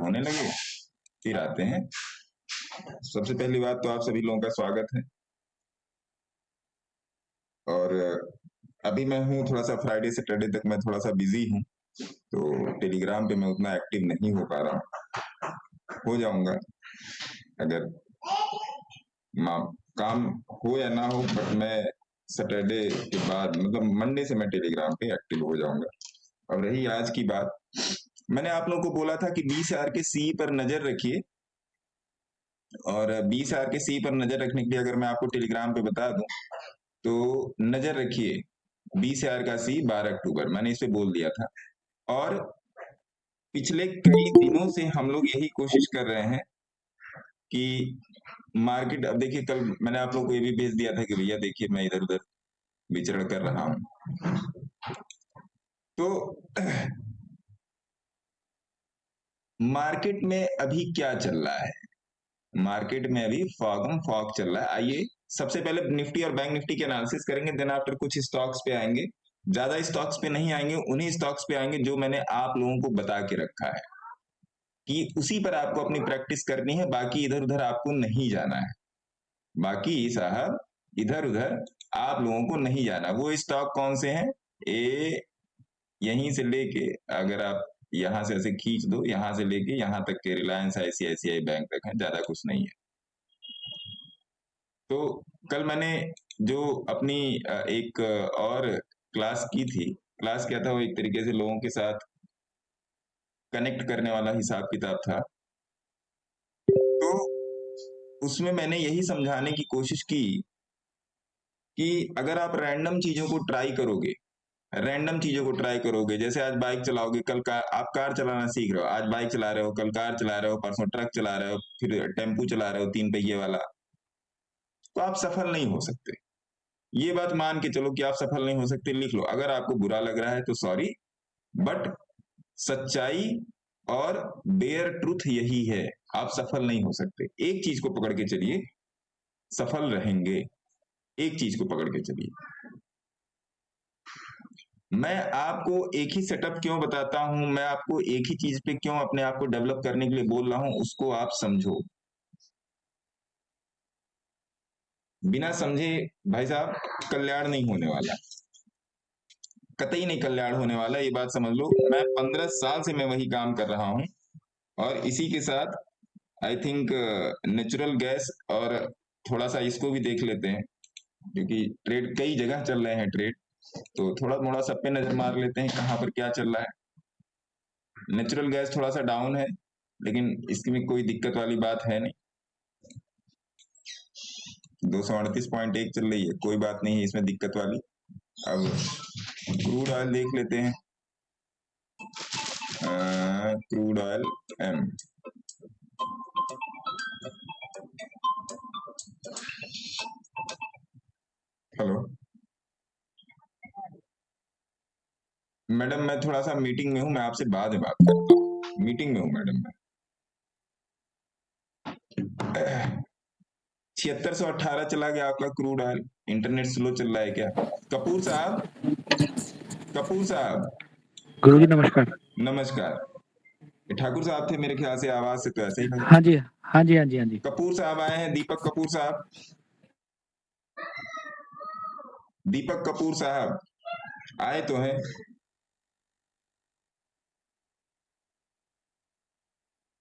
होने लगे फिर आते हैं। सबसे पहली बात तो आप सभी लोगों का स्वागत है। और अभी मैं हूँ थोड़ा सा फ्राइडे सैटरडे तक मैं थोड़ा सा बिजी हूँ, तो टेलीग्राम पे मैं उतना एक्टिव नहीं हो पा रहा हूँ। हो जाऊंगा अगर काम हो या ना हो, बट मैं सैटरडे के बाद मतलब मंडे से मैं टेलीग्राम पे एक्टिव हो जाऊंगा। अब रही आज की बात, मैंने आप लोगों को बोला था कि 20R के सी पर नजर रखिए, और 20R के सी पर नजर रखने के लिए अगर मैं आपको टेलीग्राम पे बता दूं तो नजर रखिए 20R का सी 12 अक्टूबर, मैंने इस पे बोल दिया था। और पिछले कई दिनों से हम लोग यही कोशिश कर रहे हैं कि मार्केट, अब देखिए कल मैंने आप लोग को ये भी भेज दिया था कि भैया देखिए मैं इधर उधर विचरण कर रहा हूं, तो मार्केट में अभी क्या चल रहा है। मार्केट में अभी फॉग चल रहा है। आइए सबसे पहले निफ्टी और बैंक निफ्टी के एनालिसिस करेंगे, देन आफ्टर कुछ स्टॉक्स पे आएंगे। ज्यादा स्टॉक्स पे नहीं आएंगे, उन्हीं स्टॉक्स पे आएंगे जो मैंने आप लोगों को बता के रखा है कि उसी पर आपको अपनी प्रैक्टिस करनी है, बाकी इधर उधर आपको नहीं जाना है। बाकी साहब इधर उधर आप लोगों को नहीं जाना। वो स्टॉक कौन से हैं, ए यहीं से लेके, अगर आप यहां से ऐसे खींच दो, यहां से लेके यहां तक के रिलायंस आईसीआईसीआई बैंक तक है, ज्यादा कुछ नहीं है। तो कल मैंने जो अपनी एक और क्लास की थी, क्लास क्या था, वो एक तरीके से लोगों के साथ कनेक्ट करने वाला हिसाब किताब था। तो उसमें मैंने यही समझाने की कोशिश की कि अगर आप रैंडम चीजों को ट्राई करोगे, रैंडम चीजों को ट्राई करोगे, जैसे आज बाइक चलाओगे, कल आप कार चलाना सीख रहे हो, आज बाइक चला रहे हो, कल कार चला रहे हो, परसों ट्रक चला रहे हो, फिर टेम्पू चला रहे हो 3 पहिए वाला, तो आप सफल नहीं हो सकते। ये बात मान के चलो कि आप सफल नहीं हो सकते, लिख लो। अगर आपको बुरा लग रहा है तो सॉरी, बट सच्चाई और बेयर ट्रूथ यही है, आप सफल नहीं हो सकते। एक चीज को पकड़ के चलिए, सफल रहेंगे। एक चीज को पकड़ के चलिए। मैं आपको एक ही सेटअप क्यों बताता हूं, मैं आपको एक ही चीज पे क्यों अपने आप को डेवलप करने के लिए बोल रहा हूं, उसको आप समझो। बिना समझे भाई साहब कल्याण नहीं होने वाला, कतई नहीं कल्याण होने वाला, ये बात समझ लो। मैं 15 साल से मैं वही काम कर रहा हूं, और इसी के साथ आई थिंक नेचुरल गैस, और थोड़ा सा इसको भी देख लेते हैं क्योंकि ट्रेड कई जगह चल रहे हैं ट्रेड, तो थोड़ा थोड़ा सब पे नजर मार लेते हैं कहाँ पर क्या चल रहा है। नेचुरल गैस थोड़ा सा डाउन है, लेकिन इसमें कोई दिक्कत वाली बात है नहीं। 238.1 चल रही है, कोई बात नहीं है इसमें दिक्कत वाली। अब क्रूड ऑयल देख लेते हैं, crude oil um, hello madam, मैं थोड़ा सा मीटिंग में हूँ, मैं आपसे बाद में बात करता हूँ, मीटिंग में हूँ मैडम मैं। 7618 चला गया आपका क्रूड ऑयल, इंटरनेट स्लो चल रहा है क्या? कपूर साहब, कपूर साहब, गुरु जी नमस्कार। नमस्कार। ठाकुर साहब थे मेरे ख्याल से, आवाज से तो ऐसे ही लगा। हाँ जी, हाँ जी, हाँ जी, हाँ जी। कपूर साहब आए हैं, दीपक कपूर साहब, दीपक कपूर साहब आए तो हैं।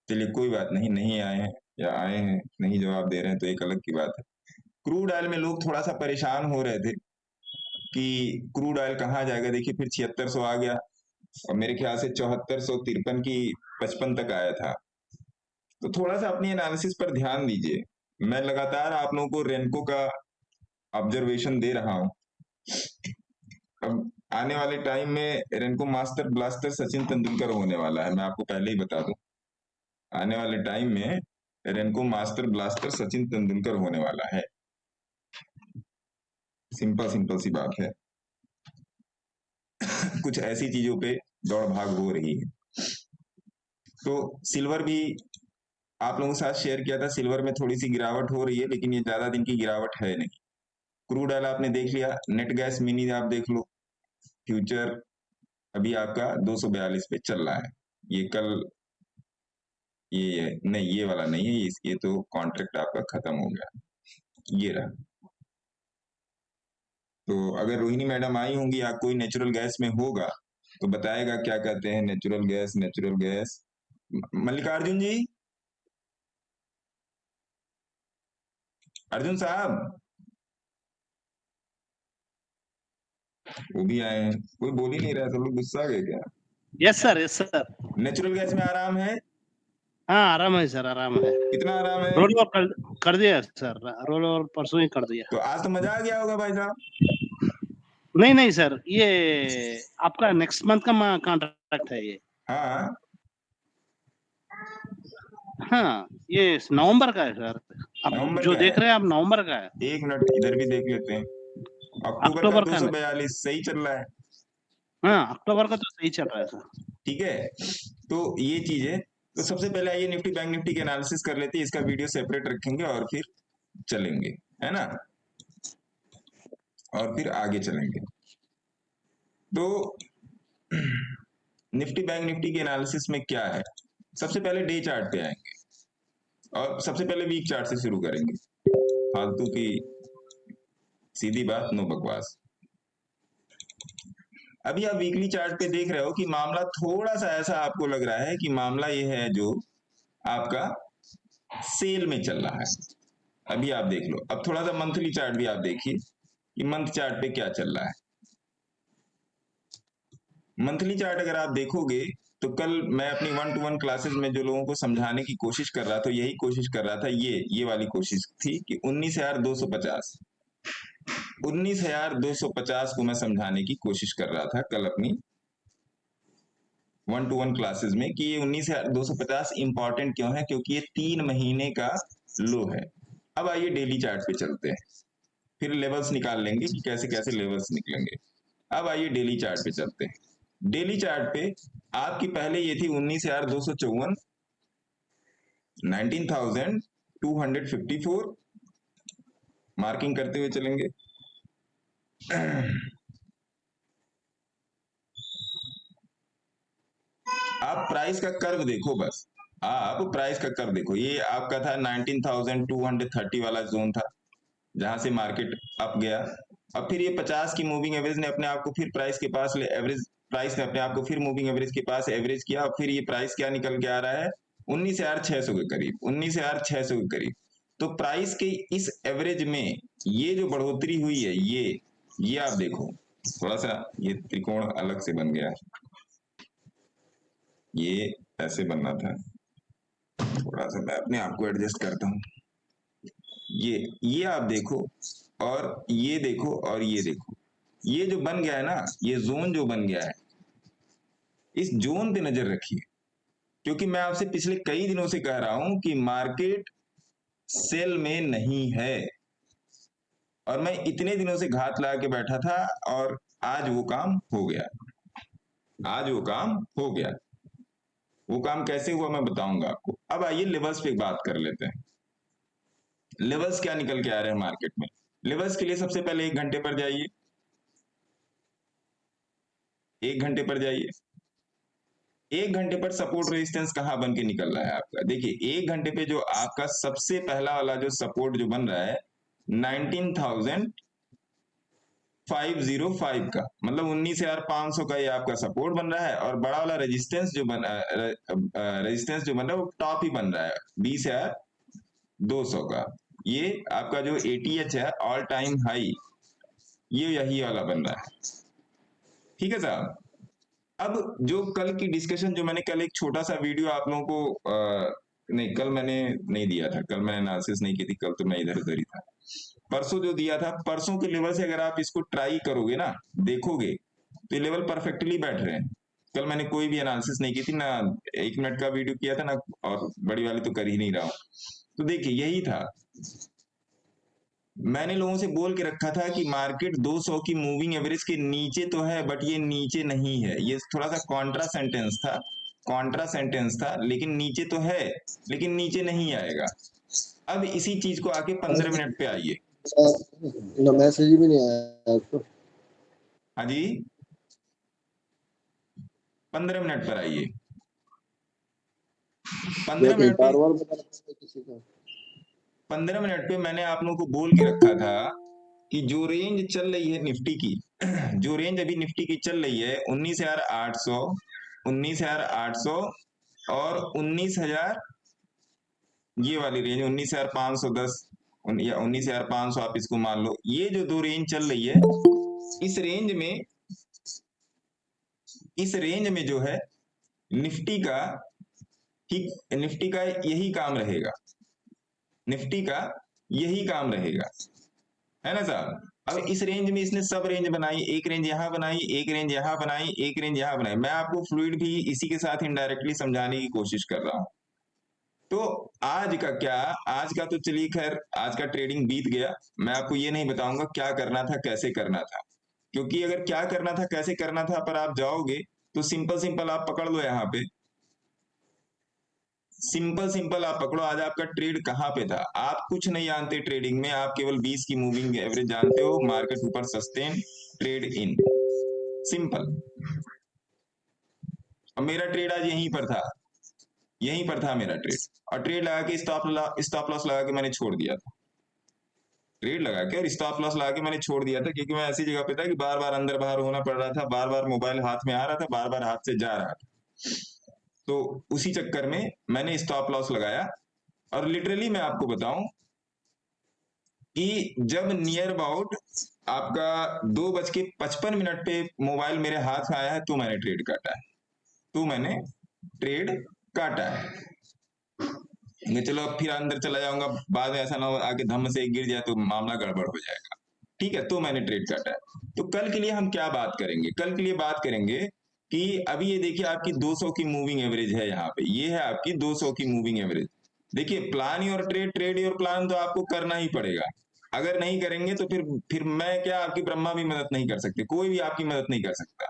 चलिए कोई बात नहीं, नहीं आए हैं या आए हैं नहीं जवाब दे रहे हैं तो एक अलग की बात है। क्रूड ऑयल में लोग थोड़ा सा परेशान हो रहे थे कि क्रूड ऑयल कहाँ जाएगा। देखिए फिर 7600 आ गया, और मेरे ख्याल से 7453 की 55 तक आया था। तो थोड़ा सा अपनी एनालिसिस पर ध्यान दीजिए। मैं लगातार आप लोगों को रेनको का ऑब्जर्वेशन दे रहा हूं। अब आने वाले टाइम में रेनको मास्टर ब्लास्टर सचिन तेंदुलकर होने वाला है, मैं आपको पहले ही बता दूं। आने वाले टाइम में रेनको मास्टर ब्लास्टर सचिन तेंदुलकर होने वाला है। सिंपल सिंपल सी बात है। कुछ ऐसी चीजों पे दौड़ भाग हो रही है। तो सिल्वर भी आप लोगों के साथ शेयर किया था, सिल्वर में थोड़ी सी गिरावट हो रही है, लेकिन ये ज्यादा दिन की गिरावट है नहीं। क्रूड ऑयल आपने देख लिया, नेट गैस मिनी आप देख लो, फ्यूचर अभी आपका 242 पे चल रहा है। ये कल ये नहीं, ये वाला नहीं है, ये तो कॉन्ट्रैक्ट आपका खत्म हो गया, ये रहा। तो अगर रोहिणी मैडम आई होंगी या कोई नेचुरल गैस में होगा तो बताएगा क्या कहते हैं natural gas, natural gas. Mallikarjun ji, Arjun साहब, वो भी आए हैं, कोई बोल ही नहीं रहा, सब लोग गुस्सा आ गए क्या? Yes sir, yes sir. Natural gas में आराम है? हाँ, आराम है सर, आराम है। कितना आराम है? रोल ओवर कर दिया सर, रोल ओवर परसों ही कर दिया। तो आज तो मजा आ गया होगा भाई साहब। नहीं नहीं सर, ये आपका नेक्स्ट मंथ का कॉन्ट्रैक्ट है ये। हाँ, हाँ, ये नवंबर का है सर। आप नवंबर जो का देख है। रहे हैं आप नवंबर का है। एक मिनट इधर भी देख लेते हैं। अक्टूबर का अक्टूबर का 242 सही चल रहा है। हाँ, अक्टूबर का तो सही चल रहा है सर। ठीक है, तो ये चीज है। तो सबसे पहले आइए निफ्टी बैंक निफ्टी के एनालिसिस कर लेते हैं, इसका वीडियो सेपरेट रखेंगे और फिर चलेंगे, है ना, और फिर आगे चलेंगे। तो निफ्टी बैंक निफ्टी के एनालिसिस में क्या है, सबसे पहले डे चार्ट पे आएंगे और सबसे पहले वीक चार्ट से शुरू करेंगे। फालतू की सीधी बात, नो बकवास। अभी आप वीकली चार्ट पे देख रहे हो कि मामला थोड़ा सा ऐसा आपको लग रहा है कि मामला ये है जो आपका सेल में चल रहा है। अभी आप देख लो, अब थोड़ा सा मंथली चार्ट भी आप देखिए कि मंथ चार्ट पे क्या चल रहा है। मंथली चार्ट अगर आप देखोगे तो कल मैं अपनी 1-to-1 क्लासेस में जो लोगों को समझाने की कोशिश कर रहा था, यही कोशिश कर रहा था, ये वाली कोशिश थी कि 19,250 19,250 को मैं समझाने की कोशिश कर रहा था कल अपनी 1-to-1 क्लासेस में कि ये 19,250 इंपॉर्टेंट क्यों है, क्योंकि ये 3 महीने का लो है। अब आइए डेली चार्ट पे चलते हैं, फिर लेवल्स निकाल लेंगे कि कैसे कैसे लेवल्स निकलेंगे। अब आइए डेली चार्ट पे चलते हैं। डेली चार्ट पे आपकी पहले ये थी 19,254, 19,254 मार्किंग करते हुए चलेंगे। आप प्राइस का कर्व देखो, बस आप प्राइस का कर्व देखो। ये आपका था 19,230 वाला जोन था जहां से मार्केट अप गया। अब फिर ये 50 की मूविंग एवरेज ने अपने आप को फिर प्राइस के पास ले, एवरेज प्राइस ने अपने आप को फिर मूविंग एवरेज के पास एवरेज किया और फिर ये प्राइस क्या निकल के आ रहा है 19,600 के करीब, 19,600 के करीब। तो प्राइस के इस एवरेज में ये जो बढ़ोतरी हुई है, ये आप देखो, थोड़ा सा ये त्रिकोण अलग से बन गया, ये ऐसे बनना था, थोड़ा सा मैं अपने आप को एडजस्ट करता हूँ। ये आप देखो और ये देखो और ये देखो, ये जो बन गया है ना, ये जोन जो बन गया है, इस जोन पे नजर रखिए, क्योंकि मैं आपसे पिछले कई दिनों से कह रहा हूं कि मार्केट सेल में नहीं है और मैं इतने दिनों से घात लगा के बैठा था और आज वो काम हो गया, आज वो काम हो गया। वो काम कैसे हुआ मैं बताऊंगा आपको। अब आइए लेवल्स पे बात कर लेते हैं। लेवल्स क्या निकल के आ रहे हैं मार्केट में। लेवल्स के लिए सबसे पहले 1 घंटे पर जाइए, 1 घंटे पर जाइए। 1 घंटे पर सपोर्ट रेजिस्टेंस कहां बन के निकल रहा है आपका, देखिए 1 घंटे पे जो आपका सबसे पहला वाला जो सपोर्ट जो बन रहा है 19,505 का, मतलब 19,500 का ये आपका सपोर्ट बन रहा है और बड़ा वाला रेजिस्टेंस जो बन रहा है वो टॉप ही बन रहा है 20,200 का। ये आपका जो ATH है ऑल टाइम हाई, ये यही वाला बन रहा है। ठीक है साहब। अब जो कल की डिस्कशन, जो मैंने कल एक छोटा सा वीडियो आप लोगों को नहीं, कल मैंने नहीं दिया था, कल मैंने एनालिसिस नहीं की थी, कल तो मैं इधर उधर ही था। परसों जो दिया था, परसों के लेवल से अगर आप इसको ट्राई करोगे ना, देखोगे तो ये लेवल परफेक्टली बैठ रहे हैं। कल मैंने कोई भी एनालिसिस नहीं की थी ना, 1 मिनट का वीडियो किया था ना, और बड़ी वाली तो कर ही नहीं रहा हूं। तो देखिए यही था, मैंने लोगों से बोल के रखा था कि मार्केट 200 की मूविंग एवरेज के नीचे तो है, बट ये नीचे नहीं है। ये थोड़ा सा कॉन्ट्रा सेंटेंस था, लेकिन नीचे तो है, लेकिन नीचे नहीं आएगा। अब इसी चीज को आके 15 मिनट पे आइए। मैसेज भी नहीं आया आपको? हाँ जी, 15 मिनट पर आइए। 15 कहीं मिनट पे बार बार बता सकते किसी को। 15 मिनट पे मैंने आप लोगों को बोल के रखा था कि जो रेंज चल रही है निफ्टी की, जो रेंज अभी निफ्टी की चल रही है 19,800, 19,800 और 19,000, ये वाली रेंज 19,510 या 19,500 आप इसको मान लो। ये जो दो रेंज चल रही है, इस रेंज में जो है निफ्टी का, ठीक, निफ्टी का यही काम रहेगा, निफ्टी का यही काम रहेगा, है ना साहब। अब इस रेंज में इसने सब रेंज बनाई, एक रेंज यहां बनाई, एक रेंज यहां बनाई, एक रेंज यहां बनाई। मैं आपको फ्लूइड भी इसी के साथ इनडायरेक्टली समझाने की कोशिश कर रहा हूं। तो आज का क्या, आज का तो चलिए खैर, आज का ट्रेडिंग बीत गया। मैं आपको ये नहीं बताऊंगा क्या करना था, कैसे करना था, क्योंकि अगर क्या करना था, कैसे करना था पर आप जाओगे तो सिंपल सिंपल आप पकड़ लो, यहाँ पे सिंपल सिंपल आप पकड़ो। आज आपका ट्रेड कहां पे था, आप कुछ नहीं जानते ट्रेडिंग में, आप केवल 20 की मूविंग एवरेज जानते हो, मार्केट ऊपर सस्टेन, ट्रेड इन, सिंपल। अब मेरा ट्रेड आज यहीं पर था, यहीं पर था मेरा ट्रेड, और ट्रेड लगा के स्टॉप लॉस लगा के मैंने छोड़ दिया था, ट्रेड लगा के और स्टॉप लॉस लगा के मैंने छोड़ दिया था, क्योंकि मैं ऐसी जगह पे था कि बार बार अंदर बाहर होना पड़ रहा था, बार बार मोबाइल हाथ में आ रहा था, बार बार हाथ से जा रहा था। तो उसी चक्कर में मैंने स्टॉप लॉस लगाया। और लिटरली मैं आपको बताऊं कि जब नियर अबाउट आपका 2:55 पे मोबाइल मेरे हाथ में आया है, तो मैंने ट्रेड काटा है, तो मैंने ट्रेड काटा है। मैं चलो अब फिर अंदर चला जाऊंगा, बाद में ऐसा ना हो आके धम्म से गिर जाए तो मामला गड़बड़ हो जाएगा, ठीक है। तो मैंने ट्रेड काटा है। तो कल के लिए हम क्या बात करेंगे, कल के लिए बात करेंगे कि अभी ये देखिए आपकी 200 की मूविंग एवरेज है, यहाँ पे ये है आपकी 200 की मूविंग एवरेज। देखिए plan your trade, trade your plan तो आपको करना ही पड़ेगा। अगर नहीं करेंगे तो फिर मैं क्या, आपकी ब्रह्मा भी मदद नहीं कर सकते, कोई भी आपकी मदद नहीं कर सकता।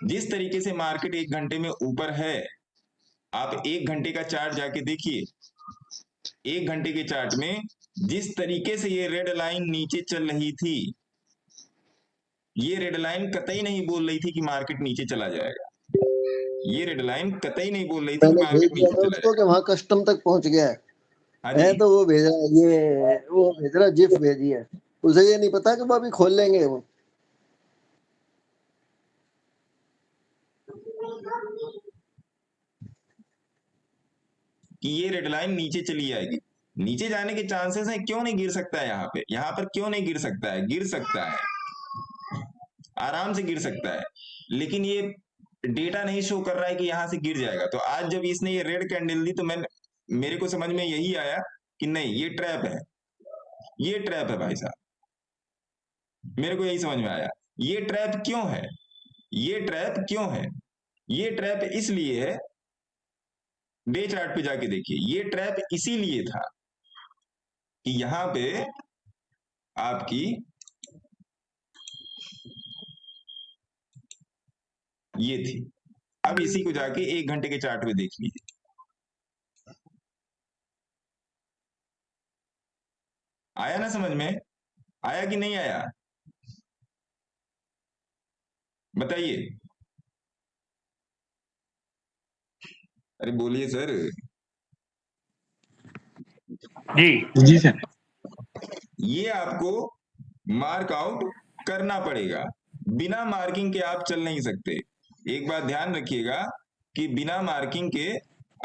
जिस तरीके से मार्केट 1 घंटे में ऊपर है, आप 1 घंटे का चार्ट जाके देखिए, 1 घंटे के चार्ट में जिस तरीके से ये रेड लाइन नीचे चल रही थी, ये रेड लाइन कतई नहीं बोल रही थी कि मार्केट नीचे चला जाएगा, ये रेड लाइन कतई नहीं बोल रही थी कि मैंने भेज मार्केट दिया नीचे था चला उसको कि जाएगा। वहां कस्टम तक पहुंच गया है। हाँ है जी, तो वो भेज रहा है, ये वो भेज रहा जिफ भेजी है, उसे ये नहीं पता कि वो अभी खोल लेंगे वो। कि ये रेड लाइन नीचे चली जाएगी, नीचे जाने के चांसेस हैं, क्यों नहीं गिर सकता है यहाँ पे, यहाँ पर क्यों नहीं गिर सकता है, गिर सकता है, आराम से गिर सकता है। लेकिन ये डेटा नहीं शो कर रहा है कि यहां से गिर जाएगा। तो आज जब इसने ये रेड कैंडल दी तो मेरे को समझ में यही आया कि नहीं, ये ट्रैप है, ये ट्रैप है भाई साहब, मेरे को यही समझ में आया। ये ट्रैप क्यों है, ये ट्रैप क्यों है, ये ट्रैप इसलिए है, डे चार्ट पे जाके देखिए, ये ट्रैप इसीलिए था कि यहां पे आपकी ये थी। अब इसी को जाके 1 घंटे के चार्ट में देख लीजिए, आया ना समझ में, आया कि नहीं आया, बताइए, अरे बोलिए सर। जी सर। ये आपको मार्क आउट करना पड़ेगा, बिना मार्किंग के आप चल नहीं सकते। एक बात ध्यान रखिएगा कि बिना मार्किंग के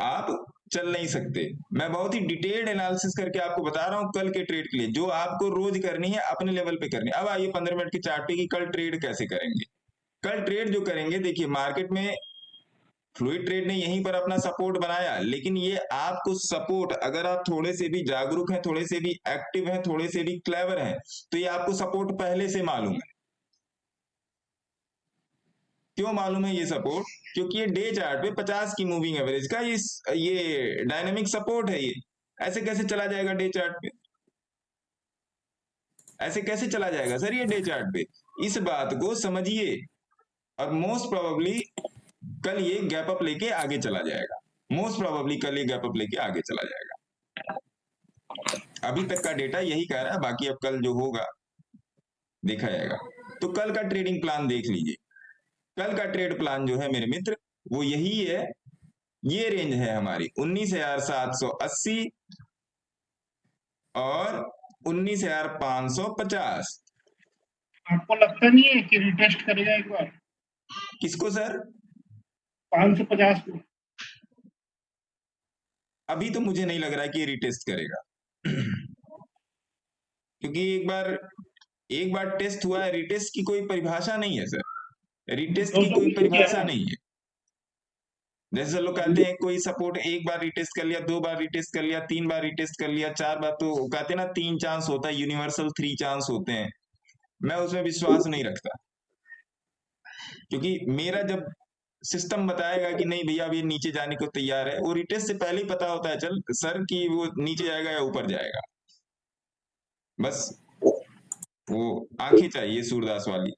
आप चल नहीं सकते। मैं बहुत ही डिटेल्ड एनालिसिस करके आपको बता रहा हूं कल के ट्रेड के लिए, जो आपको रोज करनी है, अपने लेवल पे करनी है। अब आइए 15 मिनट के चार्ट पे कि कल ट्रेड कैसे करेंगे। कल ट्रेड जो करेंगे, देखिए मार्केट में फ्लूइड ट्रेड ने यहीं पर अपना सपोर्ट बनाया, लेकिन ये आपको सपोर्ट, अगर आप थोड़े से भी जागरूक हैं, थोड़े से भी एक्टिव हैं, थोड़े से भी क्लेवर हैं, तो ये आपको सपोर्ट पहले से मालूम है। क्यों मालूम है ये सपोर्ट, क्योंकि ये डे चार्ट पे 50 की मूविंग एवरेज का ये डायनेमिक सपोर्ट है। ये ऐसे कैसे चला जाएगा डे चार्ट पे, ऐसे कैसे चला जाएगा सर ये डे चार्ट पे, इस बात को समझिए। और मोस्ट प्रोबेबली कल ये गैप अप लेके आगे चला जाएगा, मोस्ट प्रोबेबली कल ये गैप अप लेके आगे चला जाएगा। अभी तक का डेटा यही कह रहा है, बाकी अब कल जो होगा देखा जाएगा। तो कल का ट्रेडिंग प्लान देख लीजिए, कल का ट्रेड प्लान जो है मेरे मित्र, वो यही है ये रेंज है हमारी 19,780 और 19,550। आपको लगता नहीं है कि रिटेस्ट करेगा एक बार किसको सर? 550 को? अभी तो मुझे नहीं लग रहा है कि ये रिटेस्ट करेगा क्योंकि एक बार टेस्ट हुआ है। रिटेस्ट की कोई परिभाषा नहीं है सर, रिटेस्ट की कोई 220 परिभाषा है। नहीं है। जैसे लोग कहते हैं कोई सपोर्ट एक बार रिटेस्ट कर लिया, 2 बार रिटेस्ट कर लिया, 3 बार रिटेस्ट कर लिया, 4 बार, तो कहते हैं ना 3 चांस होता है, यूनिवर्सल 3 चांस होते हैं। मैं उसमें विश्वास नहीं रखता, क्योंकि मेरा जब सिस्टम बताएगा कि नहीं भैया अब ये नीचे जाने को तैयार है, वो रिटेस्ट से पहले ही पता होता है चल सर कि वो नीचे जाएगा या ऊपर जाएगा। बस वो आंखें चाहिए सूरदास वाली।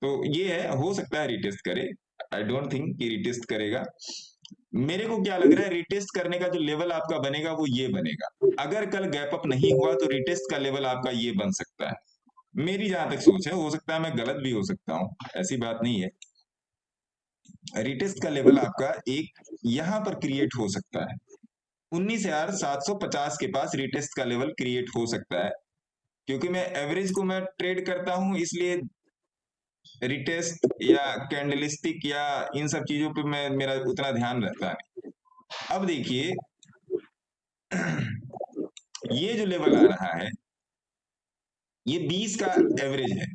तो ये है, हो सकता है रिटेस्ट करे, आई डोंट थिंक कि रिटेस्ट करेगा। मेरे को क्या लग रहा है, रिटेस्ट करने का जो लेवल आपका बनेगा वो ये बनेगा। अगर कल गैप अप नहीं हुआ तो रिटेस्ट का लेवल आपका ये बन सकता है, मेरी जहां तक सोच है। हो सकता है मैं गलत भी हो सकता हूं, ऐसी बात नहीं है। रिटेस्ट का लेवल आपका एक यहां पर क्रिएट हो सकता है, 19,750 के पास रिटेस्ट का लेवल क्रिएट हो सकता है। क्योंकि मैं एवरेज को मैं ट्रेड करता हूं, इसलिए रिटेस्ट या कैंडलस्टिक या इन सब चीजों पे मेरा उतना ध्यान रहता नहीं। अब देखिए ये जो लेवल आ रहा है ये 20 का एवरेज है,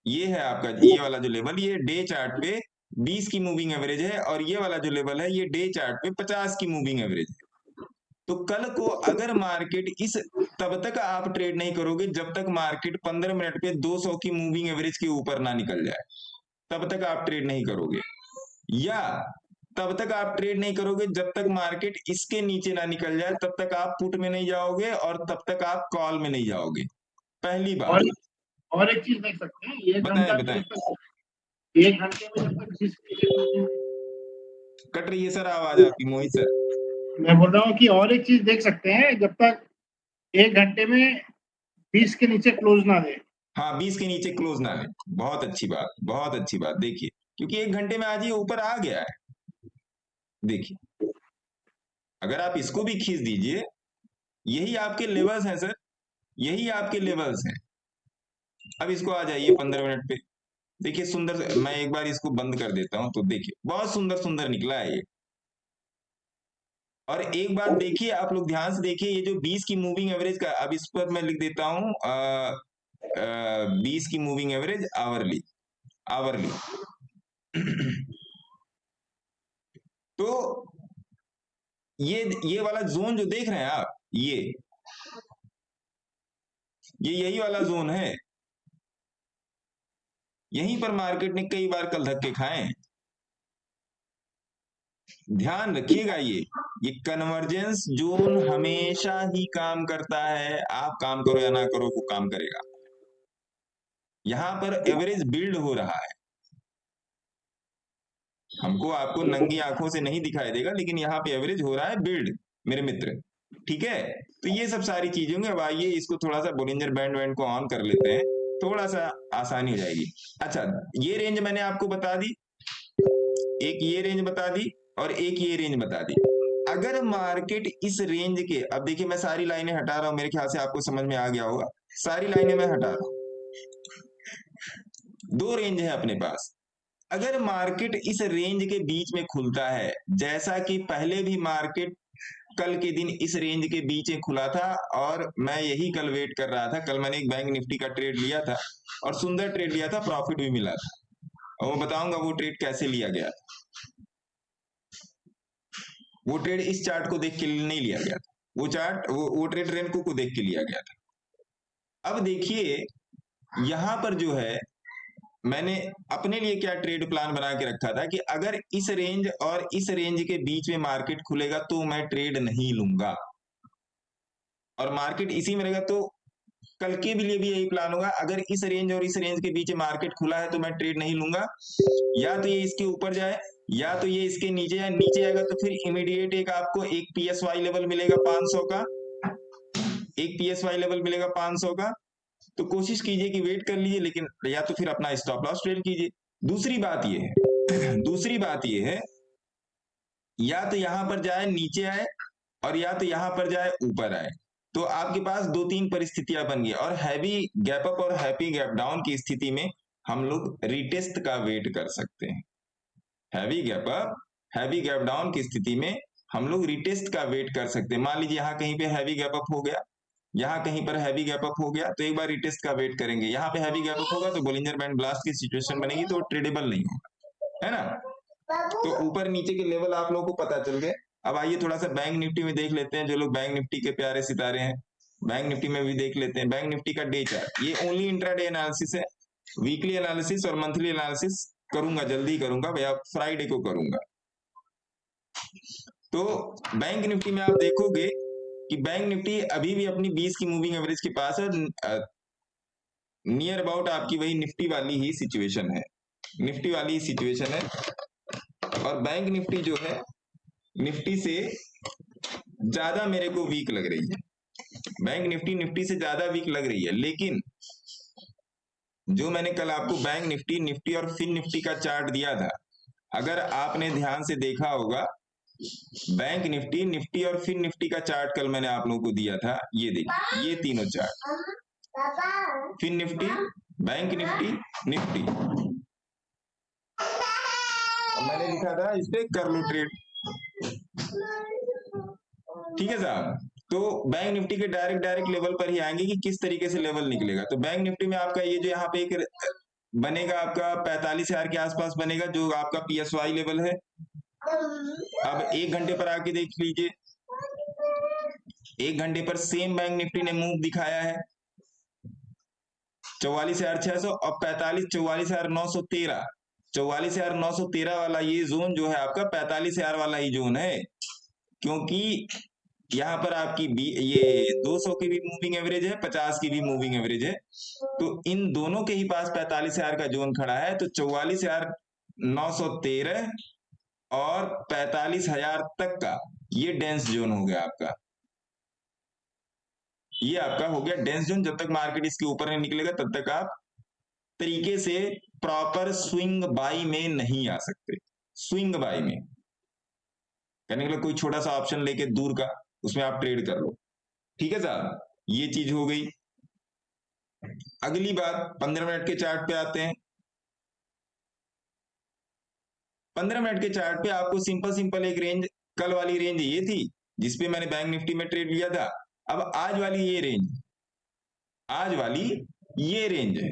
ये है आपका ये वाला जो लेवल, ये डे चार्ट पे 20 की मूविंग एवरेज है, और ये वाला जो लेवल है ये डे चार्ट पे 50 की मूविंग एवरेज है। तो कल को अगर मार्केट इस तब तक आप ट्रेड नहीं करोगे जब तक मार्केट 15 मिनट पे 200 की मूविंग एवरेज के ऊपर ना निकल जाए, तब तक आप ट्रेड नहीं करोगे। या तब तक आप ट्रेड नहीं करोगे जब तक मार्केट इसके नीचे ना निकल जाए, तब तक आप पुट में नहीं जाओगे और तब तक आप कॉल में नहीं जाओगे। पहली बात। और एक चीज देख सकते हैं, एक बताएं घंटा बताएं। एक घंटे में जब तक 20 कट रही है सर आवाज आपकी मोहित सर। मैं बोल रहा हूँ कि और एक चीज देख सकते हैं, जब तक एक घंटे में 20 के नीचे क्लोज ना दे। हाँ 20 के नीचे क्लोज ना ले, बहुत अच्छी बात, बहुत अच्छी बात। देखिए क्योंकि एक घंटे में आज ये ऊपर आ गया है, देखिए अगर आप इसको भी खींच दीजिए, यही आपके लेवल्स हैं सर, यही आपके लेवल्स हैं। अब इसको आ जाइए 15 मिनट पे, देखिए सुंदर से, मैं एक बार इसको बंद कर देता हूं तो देखिए बहुत सुंदर सुंदर निकला है ये। और एक बात देखिए आप लोग ध्यान से देखिए, ये जो 20 की मूविंग एवरेज का, अब इस पर मैं लिख देता हूं 20 की मूविंग एवरेज आवरली, आवरली तो ये वाला जोन जो देख रहे हैं आप, ये यही वाला जोन है, यहीं पर मार्केट ने कई बार कल धक्के खाए। ध्यान रखिएगा, ये कन्वर्जेंस जोन हमेशा ही काम करता है, आप काम करो या ना करो वो काम करेगा। यहां पर एवरेज बिल्ड हो रहा है, हमको आपको नंगी आंखों से नहीं दिखाई देगा, लेकिन यहाँ पे एवरेज हो रहा है बिल्ड मेरे मित्र, ठीक है। तो ये सब सारी चीजें होंगी। अब आइए इसको थोड़ा सा बोलिंजर बैंड को ऑन कर लेते हैं, थोड़ा सा आसानी हो जाएगी। अच्छा ये रेंज मैंने आपको बता दी, एक ये रेंज बता दी और एक ये रेंज बता दी। अगर मार्केट इस रेंज के, अब देखिए मैं सारी लाइनें हटा रहा हूं, मेरे ख्याल से आपको समझ में आ गया होगा, सारी लाइनें मैं हटा रहा हूं। 2 रेंज है अपने पास। अगर मार्केट इस रेंज के बीच में खुलता है, जैसा कि पहले भी मार्केट कल के दिन इस रेंज के बीच में खुला था, और मैं यही कल वेट कर रहा था। कल मैंने एक बैंक निफ्टी का ट्रेड लिया था और सुंदर ट्रेड लिया था, प्रॉफिट भी मिला था, और मैं बताऊंगा वो ट्रेड कैसे लिया गया था। वो ट्रेड इस चार्ट को देख के नहीं लिया गया था, वो ट्रेड रेनको को देख के लिया गया था। अब देखिए यहां पर जो है, मैंने अपने लिए क्या ट्रेड प्लान बना के रखा था कि अगर इस रेंज और इस रेंज के बीच में मार्केट खुलेगा तो मैं ट्रेड नहीं लूंगा, और मार्केट इसी में रहेगा तो कल के भी लिए भी यही प्लान होगा। अगर इस रेंज और इस रेंज के बीच में मार्केट खुला है तो मैं ट्रेड नहीं लूंगा, या तो ये इसके ऊपर जाए या तो ये इसके नीचे जाए। नीचे जाएगा तो फिर इमीडिएट एक आपको एक पीएसवाई लेवल मिलेगा 500 का, एक पीएसवाई लेवल मिलेगा 500 का। तो कोशिश कीजिए कि वेट कर लीजिए, लेकिन या तो फिर अपना स्टॉप लॉस ट्रेड कीजिए। दूसरी बात ये है दूसरी बात ये है, या तो यहां पर जाए नीचे आए और या तो यहां पर जाए ऊपर आए, तो आपके पास 2-3 परिस्थितियां बन गई। और हैवी गैप अप और हैवी गैप डाउन की स्थिति में हम लोग रिटेस्ट का वेट कर सकते हैं। Heavy gap up heavy gap down की स्थिति में हम लोग रिटेस्ट का वेट कर सकते हैं। मान लीजिए यहाँ कहीं पे हैवी गैप अप हो गया, यहाँ कहीं पर हैवी गैप अप हो गया, तो एक बार रिटेस्ट का वेट करेंगे। यहाँ पे हैवी गैप अप होगा तो बोलिंजर बैंड ब्लास्ट की सिचुएशन बनेगी, तो ट्रेडेबल नहीं होगा, है ना। तो ऊपर नीचे के लेवल आप लोगों को पता चल गए। अब आइए थोड़ा सा बैंक निफ्टी में देख लेते हैं। जो लोग बैंक निफ्टी के प्यारे सितारे हैं, बैंक निफ्टी में भी देख लेते हैं। बैंक निफ्टी का डे चार्ट, ये ओनली इंट्राडे एनालिसिस है। वीकली एनालिसिस और मंथली एनालिसिस करूंगा, जल्दी करूंगा भैया, फ्राइडे को करूंगा। तो बैंक निफ्टी में आप देखोगे कि बैंक निफ्टी अभी भी अपनी 20 की मूविंग एवरेज के पास है। नियर अबाउट आपकी वही निफ्टी वाली ही सिचुएशन है, निफ्टी वाली ही सिचुएशन है। और बैंक निफ्टी जो है निफ्टी से ज्यादा मेरे को वीक लग रही है। बैंक निफ्टी निफ्टी से ज्यादा वीक लग रही है। लेकिन जो मैंने कल आपको बैंक निफ्टी, निफ्टी और फिन निफ्टी का चार्ट दिया था, अगर आपने ध्यान से देखा होगा, बैंक निफ्टी, निफ्टी और फिन निफ्टी का चार्ट कल मैंने आप लोगों को दिया था। ये देखिए, ये तीनों chart, fin Nifty, bank Nifty, Nifty, मैंने लिखा था इस पे कर लो ट्रेड, ठीक है साहब। तो बैंक निफ्टी के डायरेक्ट लेवल पर ही आएंगे कि किस तरीके से लेवल निकलेगा। तो बैंक निफ्टी में आपका ये जो यहाँ पे एक बनेगा, आपका 45,000 के आसपास बनेगा, जो आपका PSY लेवल है। अब 1 घंटे पर आके देख लीजिए, 1 घंटे पर सेम बैंक निफ्टी ने मूव दिखाया है 44,600 और 44,913। 44,913 वाला ये जोन जो है आपका 45,000 वाला ही जोन है, क्योंकि यहाँ पर आपकी ये 200 की भी मूविंग एवरेज है, 50 की भी मूविंग एवरेज है। तो इन दोनों के ही पास 45,000 का जोन खड़ा है। तो 44,913 और 45,000 तक का ये डेंस जोन हो गया आपका, ये आपका हो गया डेंस जोन। जब तक मार्केट इसके ऊपर नहीं निकलेगा तब तक आप तरीके से प्रॉपर स्विंग बाई में नहीं आ सकते। स्विंग बाई में कहने के लिए कोई छोटा सा ऑप्शन लेके दूर का, उसमें आप ट्रेड कर लो, ठीक है साहब। ये चीज हो गई। अगली बात 15 मिनट के चार्ट पे आते हैं। 15 मिनट के चार्ट पे आपको सिंपल एक रेंज, कल वाली रेंज ये थी जिसपे मैंने बैंक निफ्टी में ट्रेड लिया था। अब आज वाली ये रेंज, आज वाली ये रेंज है।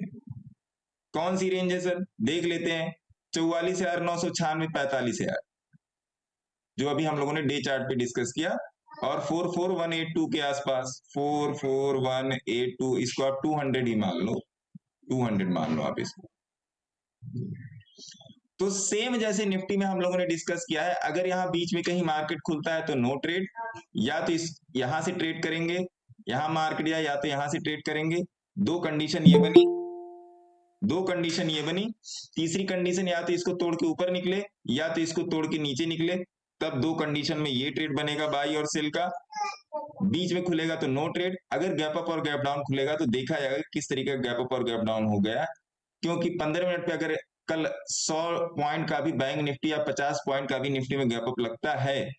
कौन सी रेंज है सर, देख लेते हैं। 44,996, 45,000, जो अभी हम लोगों ने डे चार्ट पे डिस्कस किया। और 44,182 के आसपास, 44,182, इसको आप 200 ही मान लो, 200 मान लो आप इसको। तो सेम जैसे निफ्टी में हम लोगों ने डिस्कस किया है, अगर यहाँ बीच में कहीं मार्केट खुलता है तो नो ट्रेड, या तो इस यहां से ट्रेड करेंगे, यहां मार्केट या तो यहां से ट्रेड करेंगे। दो कंडीशन ये बनी, तीसरी कंडीशन या तो इसको तोड़ के ऊपर निकले या तो इसको तोड़ के नीचे निकले, तब 2 कंडीशन में ये ट्रेड बनेगा बाई और सेल का। बीच में खुलेगा तो नो ट्रेड। अगर गैप अप और गैप डाउन खुलेगा तो देखा जाएगा किस तरीके का गैप अप और गैप डाउन हो गया, क्योंकि 15 मिनट पे अगर कल 100 पॉइंट का भी बैंक निफ्टी या 50 पॉइंट का भी निफ्टी में गैप अप लगता है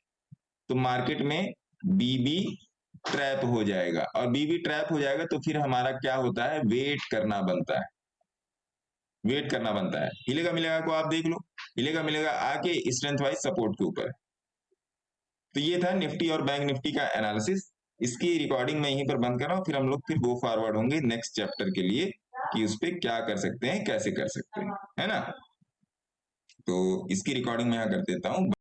तो मार्केट में बीबी ट्रैप हो जाएगा। और बीबी ट्रैप हो जाएगा तो फिर हमारा क्या होता है, वेट करना बनता है, वेट करना बनता है। हिलेगा मिलेगा को आप देख लो, हिलेगा मिलेगा आके स्ट्रेंथ वाइज सपोर्ट के ऊपर। तो ये था निफ्टी और बैंक निफ्टी का एनालिसिस। इसकी रिकॉर्डिंग मैं यहीं पर बंद कर रहा हूं, फिर हम लोग फिर गो फॉरवर्ड होंगे नेक्स्ट चैप्टर के लिए कि उस पे क्या कर सकते हैं, कैसे कर सकते हैं, है ना। तो इसकी रिकॉर्डिंग मैं यहाँ कर देता हूं।